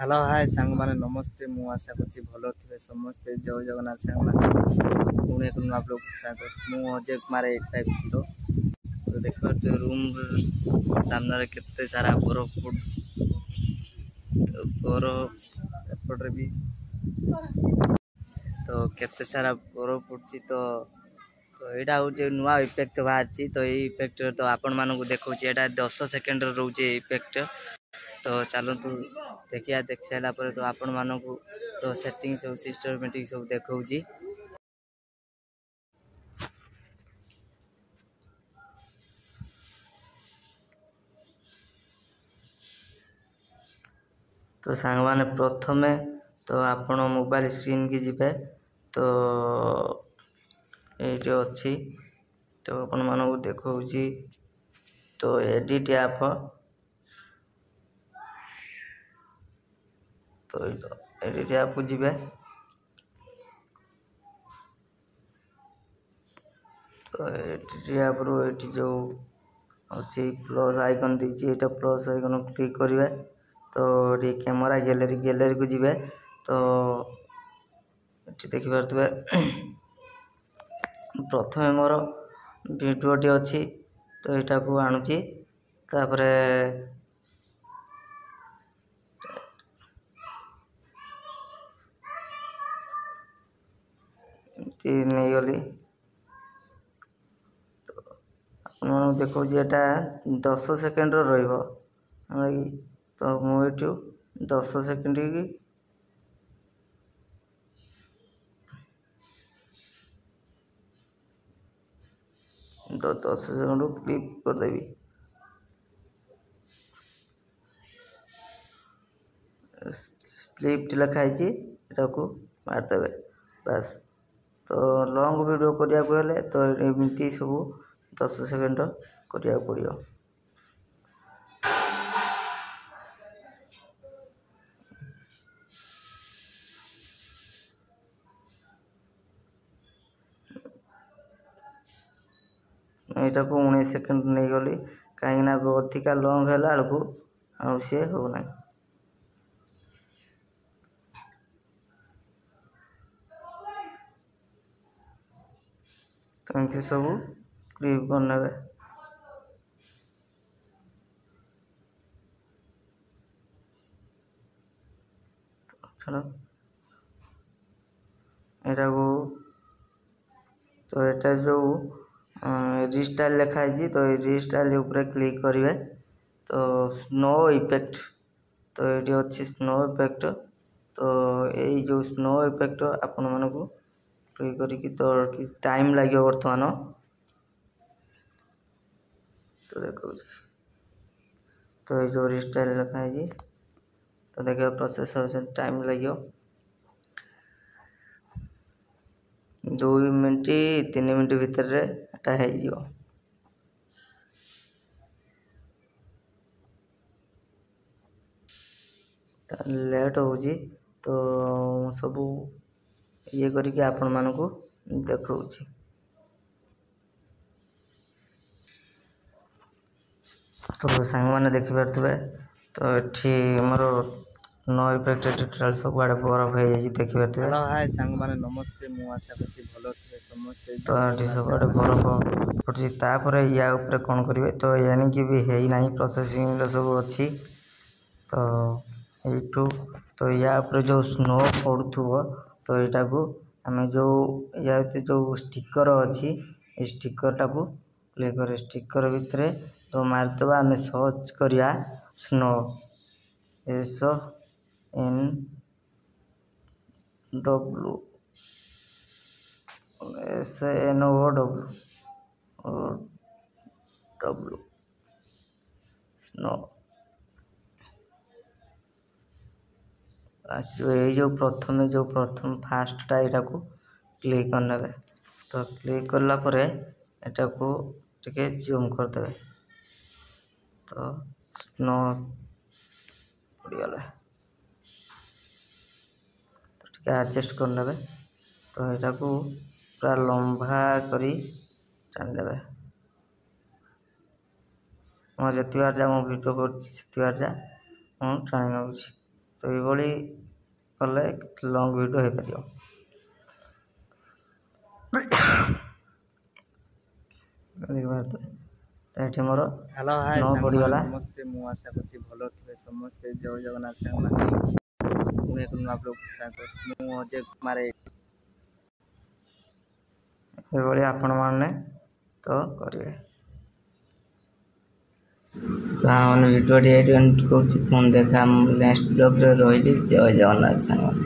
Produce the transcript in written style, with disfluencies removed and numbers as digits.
Hello hi सांग माने नमस्ते मु आशा करछि भलो थिबे समस्ते जय जगन्नाथ सांग माने पुणे को आप लोग स्वागत मु अजय कुमार 85 तो देखो तो रूम सामने रे केते सारा बरफ पड़छि तो बरफ एपटरे भी तो केते सारा बरफ पड़छि तो एटा होचे नुवा इफेक्ट बाहरछि तो एई इफेक्ट तो आपण मानको देखौछि एटा 10 सेकंड रहउछि इफेक्ट तो चलो तू देखिया देख सारा पर तो आपण मानको तो सेटिंग सब सिस्टमैटिक सब देखौछि तो सांग माने प्रथमे तो आपण मोबाइल स्क्रीन की जिबे तो ए जो अछि तो आपण मानको देखौछि तो एडिट ऐप तो एडिट ऐप जिबे तो एडिट ऐप रो एटी जो अछि प्लस आइकन दीची एटा प्लस आइकन क्लिक करिवे तो ये कैमरा गैलरी को जिबे तो एटी देखि परतबे प्रथमे मोर वीडियोटी अछि तो एटा को आनुची तापरे नहीं गली ଆପଣ ଦେଖଉଛି ଏଟା 10 ସେକେଣ୍ଡ ରହିବ ତ ମୁଁ ଏଠୁ 10 ସେକେଣ୍ଡ କି 10 ସେକେଣ୍ଡ କ୍ଲିକ୍ କରିଦେବି ସ୍ପ୍ଲିଟ୍ ଲେଖା ହେଇଛି ଏଟାକୁ ମାରିଦେବେ ବାସ୍ तो लॉन्ग वीडियो करिया को हेले तो एमती सब 10 सेकंड करिया पड़ियो एटा को 19 सेकंड नहीं गली कहीं ना अधिका लॉन्ग हैला बेलू आ सी हो ना तो एमती सब क्लिप करने चलो एटा को तो एटा जो रिस्टाइल लिखा है तो रिस्टाइल ऊपर क्लिक करेंगे तो स्नो इफेक्ट तो ये अच्छी स्नो इफेक्ट तो यही जो स्नो इफेक्ट आपण मानक क्लिक करिकी तो कि टाइम लगे बर्तमान तो देखो तो ये जो रिस्टाइल लिखा है तो देखिए प्रोसेस टाइम लगे 2 मिनट 3 मिनट भितर एटा हो लेट हो तो सब ये करके आपण मानक देखौछि तो सांग माने देखि परतबे तो एठी हमर नो इफेक्ट टोटल सब आड़े बरफ हो जाई देखि परतबे हेलो हाय सांग माने नमस्ते मु आशा करछि भलो थिबे समस्ते तो एठी सब आड़े बरफ पड़छि तापर या ऊपर कोन करिवे तो यानी कि भी हेई नाही प्रोसेसिंग रे सब अछि तो एठू तो या ऊपर जो स्नो पड़ुथबो तो एटा को हमें जो या जो स्टिकर अछि स्टिकर टा को क्लिक करे स्टिकर भितरे तो मारतबा हमें सर्च करिया snow S N W S N O W snow ये जो प्रथम फास्टा यहाँ को क्लिक करने तो क्लिक करला परे एटा को टिके जूम करदे तो स्नो पड़गला तो टिके एडजस्ट करने तो यहाँ को पूरा लंबा करी टाणी देवे मैं जिते बार जा मो भिडियो कर टाणी नौ तो ये कले लंग वीडियो हो पार। देखिए मोर हेलो हाय स्नो सांगମାନେ पड़गला नमस्ते ମୁଁ ଆଶା କରୁଛି ଭଲ ଥିବେ ସମସ୍ତେ ଜୟ ଜଗନ୍ନାଥ ସାଙ୍ଗମାନେ ପୁଣି ଏକ ନୂଆ ବ୍ଲଗକୁ ସ୍ୱାଗତ। ମୁଁ ଅଜୟ କୁମାର ये आपण मैंने तो करेंगे। तो हाँ भिडियो एंड कर देखा नेक्स्ट ब्लॉग रही। जय जगन्नाथ सामान।